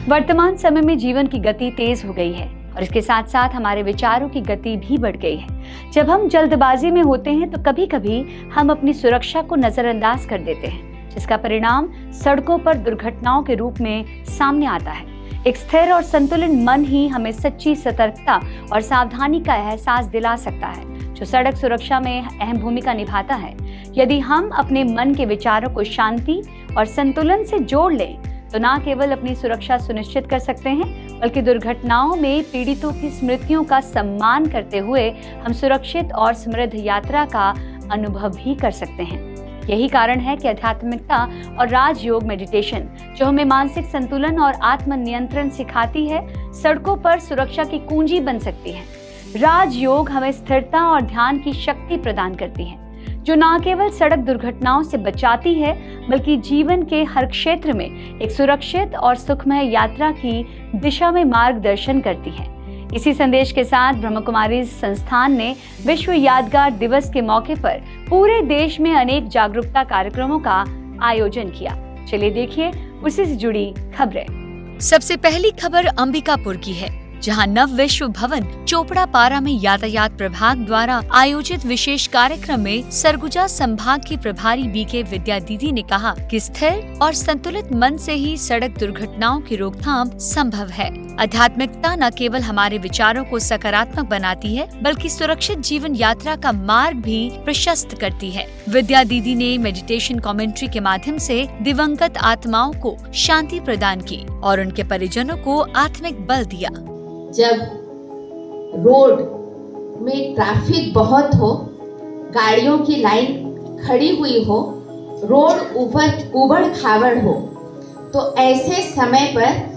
वर्तमान समय में जीवन की गति तेज हो गई है और इसके साथ साथ हमारे विचारों की गति भी बढ़ गई है। जब हम जल्दबाजी में होते हैं तो कभी कभी हम अपनी सुरक्षा को नजरअंदाज कर देते हैं, जिसका परिणाम सड़कों पर दुर्घटनाओं के रूप में सामने आता है। एक स्थिर और संतुलित मन ही हमें सच्ची सतर्कता और सावधानी का एहसास दिला सकता है, जो सड़क सुरक्षा में अहम भूमिका निभाता है। यदि हम अपने मन के विचारों को शांति और संतुलन से जोड़ लें तो न केवल अपनी सुरक्षा सुनिश्चित कर सकते हैं, बल्कि दुर्घटनाओं में पीड़ितों की स्मृतियों का सम्मान करते हुए हम सुरक्षित और समृद्ध यात्रा का अनुभव भी कर सकते हैं। यही कारण है कि आध्यात्मिकता और राजयोग मेडिटेशन, जो हमें मानसिक संतुलन और आत्मनियंत्रण सिखाती है, सड़कों पर सुरक्षा की कुंजी बन सकती है। राजयोग हमें स्थिरता और ध्यान की शक्ति प्रदान करती है, जो न केवल सड़क दुर्घटनाओं से बचाती है, बल्कि जीवन के हर क्षेत्र में एक सुरक्षित और सुखमय यात्रा की दिशा में मार्गदर्शन करती है। इसी संदेश के साथ ब्रह्मकुमारी संस्थान ने विश्व यादगार दिवस के मौके पर पूरे देश में अनेक जागरूकता कार्यक्रमों का आयोजन किया। चलिए देखिए उसी से जुड़ी खबरें। सबसे पहली खबर अंबिकापुर की है, जहां नव विश्व भवन चोपड़ा पारा में यातायात प्रभाग द्वारा आयोजित विशेष कार्यक्रम में सरगुजा संभाग की प्रभारी बीके विद्या दीदी ने कहा कि स्थिर और संतुलित मन से ही सड़क दुर्घटनाओं की रोकथाम संभव है। आध्यात्मिकता न केवल हमारे विचारों को सकारात्मक बनाती है, बल्कि सुरक्षित जीवन यात्रा का मार्ग भी प्रशस्त करती है। विद्या दीदी ने मेडिटेशन कमेंट्री के माध्यम से दिवंगत आत्माओं को शांति प्रदान की और उनके परिजनों को आत्मिक बल दिया। जब रोड में ट्रैफिक बहुत हो, गाड़ियों की लाइन खड़ी हुई हो, रोड उबड़ खाबड़ हो, तो ऐसे समय पर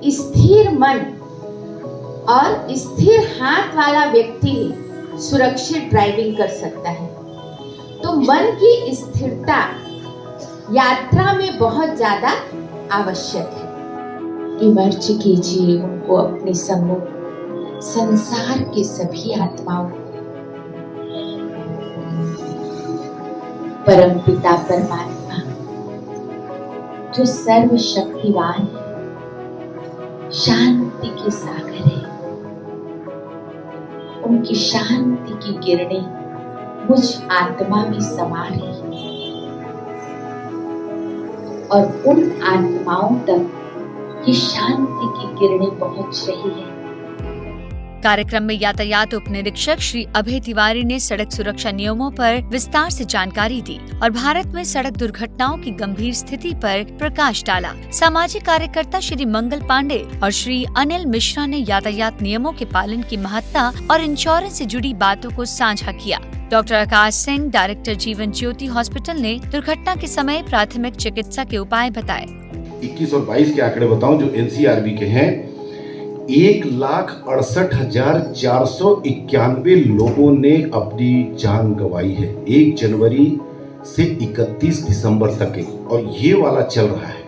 स्थिर मन और स्थिर हाथ वाला व्यक्ति ही सुरक्षित ड्राइविंग कर सकता है। तो मन की स्थिरता यात्रा में बहुत ज्यादा आवश्यक है। विमर्श कीजिए उनको अपने सम्मुख, संसार के सभी आत्माओं, परम पिता परमात्मा जो सर्वशक्तिवान है, शांति के सागर है, उनकी शांति की किरणें मुझ आत्मा में समा रही और उन आत्माओं तक ये शांति की किरणें पहुंच रही है। कार्यक्रम में यातायात उप निरीक्षक श्री अभय तिवारी ने सड़क सुरक्षा नियमों पर विस्तार से जानकारी दी और भारत में सड़क दुर्घटनाओं की गंभीर स्थिति पर प्रकाश डाला। सामाजिक कार्यकर्ता श्री मंगल पांडे और श्री अनिल मिश्रा ने यातायात नियमों के पालन की महत्ता और इंश्योरेंस से जुड़ी बातों को साझा किया। Doctor Akash Singh, director Jeevan Jyoti hospital ने दुर्घटना के समय प्राथमिक चिकित्सा के उपाय बताए। 21 और 22 के आंकड़े बताऊं जो एनसीआरबी के हैं, 1,68,491 लोगों ने अपनी जान गंवाई है 1 जनवरी से 31 दिसंबर तक के, और ये वाला चल रहा है।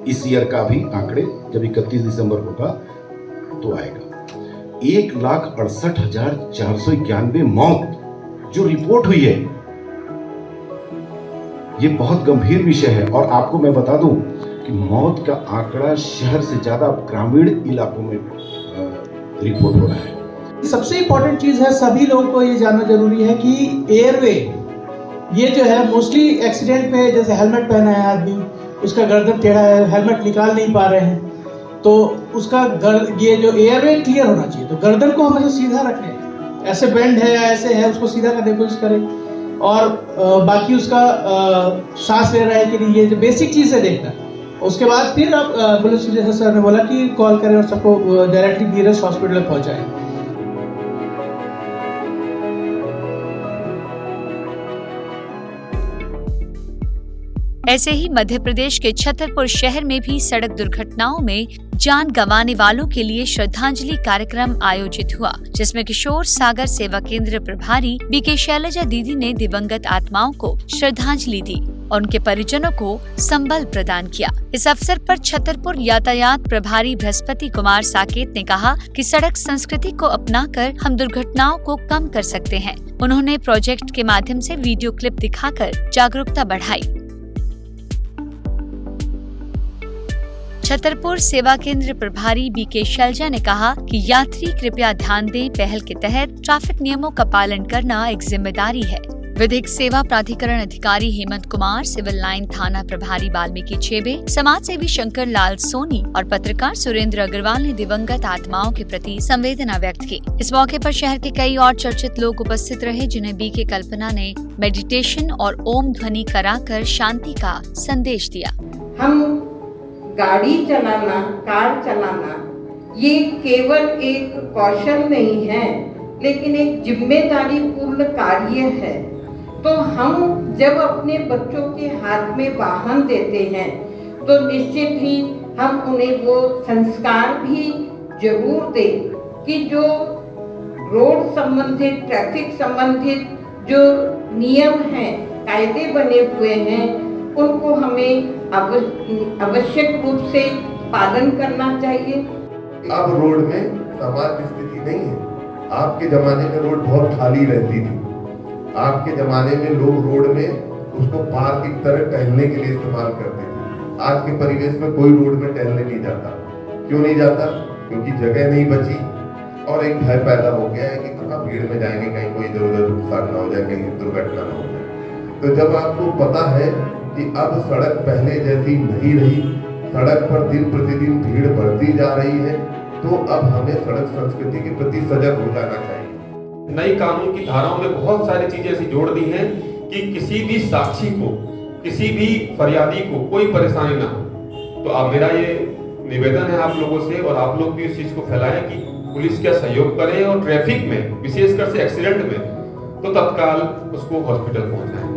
इस ईयर का भी आंकड़े जब 31 दिसंबर होगा तो आएगा। 1,68,491 मौत जो रिपोर्ट हुई है, ये बहुत गंभीर विषय है। और आपको मैं बता दूं कि मौत का आंकड़ा शहर से ज्यादा ग्रामीण इलाकों में रिपोर्ट हो रहा है। सबसे इम्पोर्टेंट चीज है, सभी लोगों को ये जानना जरूरी है कि एयरवे ये जो है मोस्टली एक्सीडेंट में, जैसे हेलमेट पहना है आदमी, उसका गर्दन टेढ़ा है, हेलमेट निकाल नहीं पा रहे हैं, तो उसका ये जो एयरवे क्लियर होना चाहिए। तो गर्दन को हमेशा सीधा रखें, ऐसे बेंड है या ऐसे है उसको सीधा करने की कोशिश करें, और बाकी उसका सांस ले रहा है कि नहीं, ये जो बेसिक चीज़ है देखना। उसके बाद फिर आप पुलिस, जैसे सर ने बोला कि कॉल करें और सबको डायरेक्टली नियरेस्ट हॉस्पिटल पहुंचाएं। ऐसे ही मध्य प्रदेश के छतरपुर शहर में भी सड़क दुर्घटनाओं में जान गंवाने वालों के लिए श्रद्धांजलि कार्यक्रम आयोजित हुआ, जिसमें किशोर सागर सेवा केंद्र प्रभारी बीके शैलजा दीदी ने दिवंगत आत्माओं को श्रद्धांजलि दी और उनके परिजनों को संबल प्रदान किया। इस अवसर पर छतरपुर यातायात प्रभारी बृहस्पति कुमार साकेत ने कहा कि सड़क संस्कृति को अपनाकर हम दुर्घटनाओं को कम कर सकते हैं। उन्होंने प्रोजेक्ट के माध्यम से वीडियो क्लिप दिखाकर जागरूकता बढ़ाई। छतरपुर सेवा केंद्र प्रभारी बीके शैलजा ने कहा कि यात्री कृपया ध्यान दें, पहल के तहत ट्रैफिक नियमों का पालन करना एक जिम्मेदारी है। विधिक सेवा प्राधिकरण अधिकारी हेमंत कुमार, सिविल लाइन थाना प्रभारी वाल्मीकि छेबे, समाज सेवी शंकर लाल सोनी और पत्रकार सुरेंद्र अग्रवाल ने दिवंगत आत्माओं के प्रति संवेदना व्यक्त की। इस मौके पर शहर के कई और चर्चित लोग उपस्थित रहे, जिन्हें बीके कल्पना ने मेडिटेशन और ओम ध्वनि कराकर शांति का संदेश दिया। हम गाड़ी चलाना, कार चलाना, ये केवल एक कौशल नहीं है, लेकिन एक जिम्मेदारी पूर्ण कार्य है। तो हम जब अपने बच्चों के हाथ में वाहन देते हैं तो निश्चित ही हम उन्हें वो संस्कार भी जरूर दें कि जो रोड संबंधित, ट्रैफिक संबंधित जो नियम हैं, कायदे बने हुए हैं, उनको हमें आवश्यक रूप से पालन करना चाहिए। अब रोड में सामान्य स्थिति नहीं है। आपके जमाने में रोड बहुत खाली रहती थी। आपके जमाने में लोग रोड में उसको पार्क की तरह टहलने के लिए इस्तेमाल करते थे। आज के परिवेश में कोई रोड में टहलने नहीं जाता। क्यों नहीं जाता? क्योंकि जगह नहीं बची और एक भय पैदा हो गया है कि कहाँ भीड़ में जाएंगे, कहीं कोई इधर उधर नुकसान ना हो जाए, कहीं दुर्घटना ना हो जाए। तो जब आपको पता है कि अब सड़क पहले जैसी नहीं रही, सड़क पर दिन प्रतिदिन भीड़ बढ़ती जा रही है, तो अब हमें सड़क संस्कृति के प्रति सजग हो जाना चाहिए। नई कानून की धाराओं में बहुत सारी चीजें ऐसी जोड़ दी हैं कि किसी भी साक्षी को, किसी भी फरियादी को कोई परेशानी ना हो। तो अब मेरा ये निवेदन है आप लोगों से, और आप लोग भी इस चीज को फैलाएं कि पुलिस क्या सहयोग करे और ट्रैफिक में, विशेषकर से एक्सीडेंट में, तो तत्काल उसको हॉस्पिटल पहुंचाएं।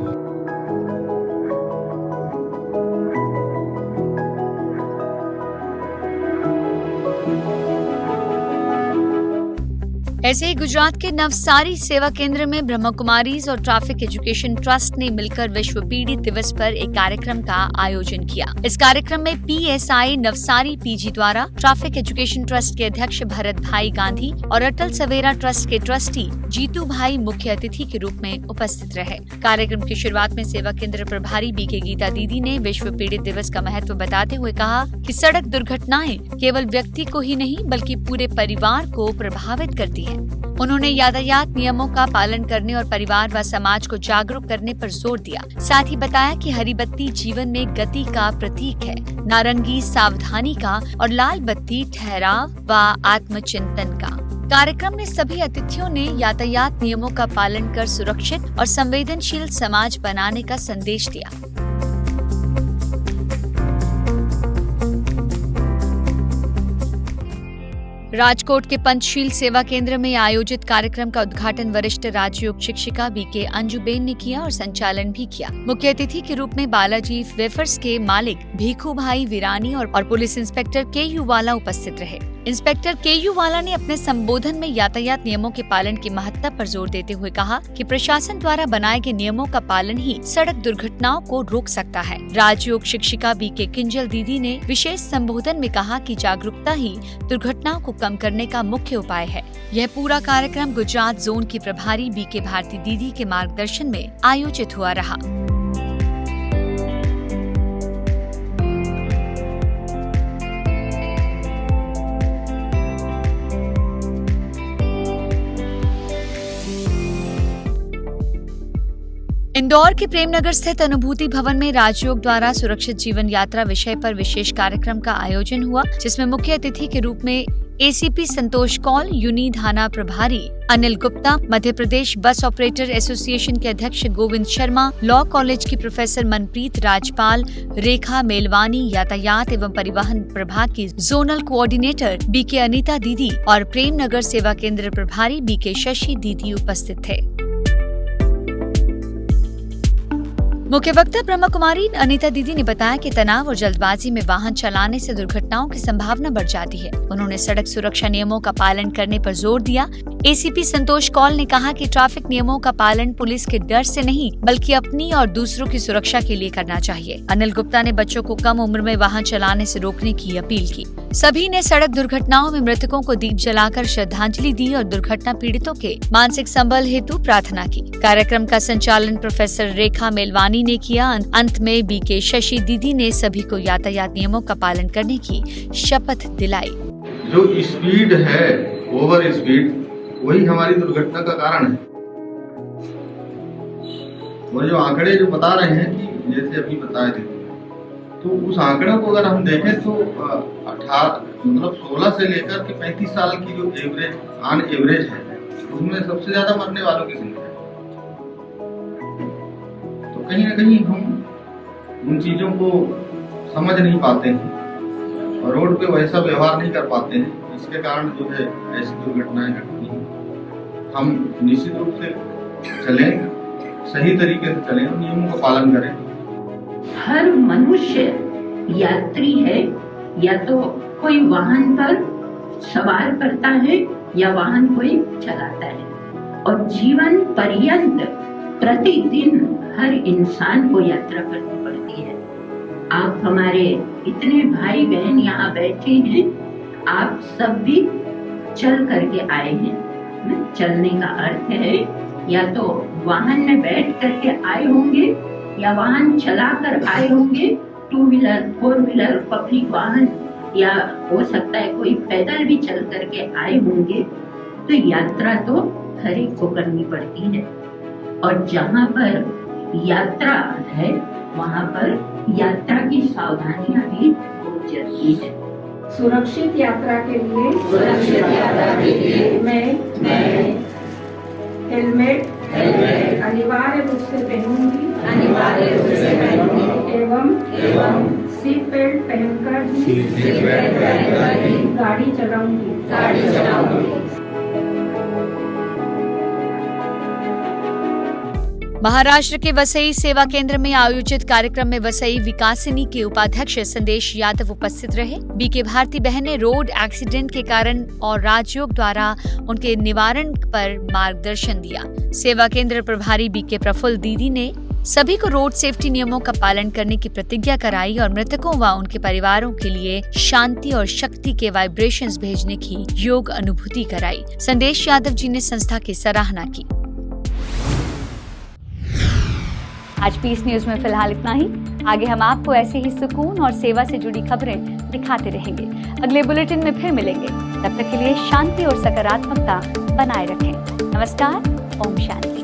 ऐसे ही गुजरात के नवसारी सेवा केंद्र में ब्रह्म कुमारीज और ट्रैफिक एजुकेशन ट्रस्ट ने मिलकर विश्व पीड़ित दिवस पर एक कार्यक्रम का आयोजन किया। इस कार्यक्रम में PSI नवसारी PG द्वारा ट्रैफिक एजुकेशन ट्रस्ट के अध्यक्ष भरत भाई गांधी और अटल सवेरा ट्रस्ट के ट्रस्टी जीतू भाई मुख्य अतिथि के रूप में उपस्थित रहे। कार्यक्रम की शुरुआत में सेवा केंद्र प्रभारी बीके गीता दीदी ने विश्व पीड़ित दिवस का महत्व बताते हुए कहा कि सड़क दुर्घटनाएं केवल व्यक्ति को ही नहीं बल्कि पूरे परिवार को प्रभावित करती है। उन्होंने यातायात नियमों का पालन करने और परिवार व समाज को जागरूक करने पर जोर दिया। साथ ही बताया कि हरी बत्ती जीवन में गति का प्रतीक है, नारंगी सावधानी का और लाल बत्ती ठहराव व आत्मचिंतन का। कार्यक्रम में सभी अतिथियों ने यातायात नियमों का पालन कर सुरक्षित और संवेदनशील समाज बनाने का संदेश दिया। राजकोट के पंचशील सेवा केंद्र में आयोजित कार्यक्रम का उद्घाटन वरिष्ठ राजयोग शिक्षिका बीके अंजुबेन ने किया और संचालन भी किया। मुख्य अतिथि के रूप में बालाजी वेफर्स के मालिक भीखू भाई वीरानी और पुलिस इंस्पेक्टर KU वाला उपस्थित रहे। इंस्पेक्टर KU वाला ने अपने संबोधन में यातायात नियमों के पालन की महत्ता पर जोर देते हुए कहा कि प्रशासन द्वारा बनाए गए नियमों का पालन ही सड़क दुर्घटनाओं को रोक सकता है। राजयोग शिक्षिका बीके किंजल दीदी ने विशेष संबोधन में कहा कि जागरूकता ही दुर्घटनाओं को कम करने का मुख्य उपाय है। यह पूरा कार्यक्रम गुजरात जोन की प्रभारी बीके भारती दीदी के मार्गदर्शन में आयोजित हुआ रहा। इंदौर के प्रेमनगर स्थित अनुभूति भवन में राजयोग द्वारा सुरक्षित जीवन यात्रा विषय पर विशेष कार्यक्रम का आयोजन हुआ, जिसमें मुख्य अतिथि के रूप में ACP संतोष कौल, यूनी थाना प्रभारी Anil Gupta, Madhya Pradesh bus operator association के अध्यक्ष गोविंद शर्मा, लॉ कॉलेज की प्रोफेसर मनप्रीत राजपाल, रेखा मेलवानी, यातायात एवं परिवहन प्रभाग की जोनल कोऑर्डिनेटर बीके अनीता दीदी और प्रेमनगर सेवा केंद्र प्रभारी बीके शशि दीदी उपस्थित थे। मुख्य वक्ता ब्रह्म कुमारी अनीता दीदी ने बताया कि तनाव और जल्दबाजी में वाहन चलाने से दुर्घटनाओं की संभावना बढ़ जाती है। उन्होंने सड़क सुरक्षा नियमों का पालन करने पर जोर दिया। ACP संतोष कौल ने कहा कि ट्रैफिक नियमों का पालन पुलिस के डर से नहीं बल्कि अपनी और दूसरों की सुरक्षा के लिए करना चाहिए। अनिल गुप्ता ने बच्चों को कम उम्र में वाहन चलाने से रोकने की अपील की। सभी ने सड़क दुर्घटनाओं में मृतकों को दीप जलाकर श्रद्धांजलि दी और दुर्घटना पीड़ितों के मानसिक संबल हेतु प्रार्थना की। कार्यक्रम का संचालन प्रोफेसर रेखा मेलवानी ने किया। अंत में बीके शशि दीदी ने सभी को यातायात नियमों का पालन करने की शपथ दिलाई। जो स्पीड है, ओवर स्पीड, वही हमारी दुर्घटना का कारण है। और जो आंकड़े जो बता रहे हैं कि जैसे अभी बताए थे, तो उस आंकड़े को अगर हम देखें तो 16 से लेकर के 35 साल की जो एवरेज ऑन एवरेज है, उसमें सबसे ज्यादा मरने वालों की संख्या है। तो कहीं ना कहीं हम उन चीजों को समझ नहीं पाते हैं और रोड पे वैसा व्यवहार नहीं कर पाते हैं, इसके कारण जो है ऐसी दुर्घटनाएं घटती हैं। हम निश्चित रूप से चलें, सही तरीके से चलें, नियमों का पालन करें। हर मनुष्य यात्री है, या तो कोई वाहन पर सवार करता है या वाहन कोई चलाता है, और जीवन पर्यंत प्रतिदिन हर इंसान को यात्रा करनी पड़ती है। आप हमारे इतने भाई बहन यहाँ बैठे हैं, आप सब भी चल करके आए हैं। चलने का अर्थ है या तो वाहन में बैठ करके आए होंगे या वाहन चलाकर आए होंगे, 2 व्हीलर 4 व्हीलर पब्लिक वाहन, या हो सकता है कोई पैदल भी चल करके आए होंगे। तो यात्रा तो हर एक को करनी पड़ती है, और जहाँ पर यात्रा है वहाँ पर यात्रा की सावधानियां भी बहुत जरूरी है। सुरक्षित यात्रा के लिए मैं हेलमेट अनिवार्य रूप से पहनूंगी एवं सीट बेल्ट पहनकर ही गाड़ी चलाऊंगी। महाराष्ट्र के वसई सेवा केंद्र में आयोजित कार्यक्रम में वसई विकासिनी के उपाध्यक्ष संदेश यादव उपस्थित रहे। बीके भारती बहन ने रोड एक्सीडेंट के कारण और राजयोग द्वारा उनके निवारण पर मार्गदर्शन दिया। सेवा केंद्र प्रभारी बीके प्रफुल्ल दीदी ने सभी को रोड सेफ्टी नियमों का पालन करने की प्रतिज्ञा कराई और मृतकों व उनके परिवारों के लिए शांति और शक्ति के वाइब्रेशंस भेजने की योग अनुभूति कराई। संदेश यादव जी ने संस्था की सराहना की। आज पीस न्यूज में फिलहाल इतना ही। आगे हम आपको ऐसे ही सुकून और सेवा से जुड़ी खबरें दिखाते रहेंगे। अगले बुलेटिन में फिर मिलेंगे। तब तक के लिए शांति और सकारात्मकता बनाए रखें। नमस्कार। ओम शांति।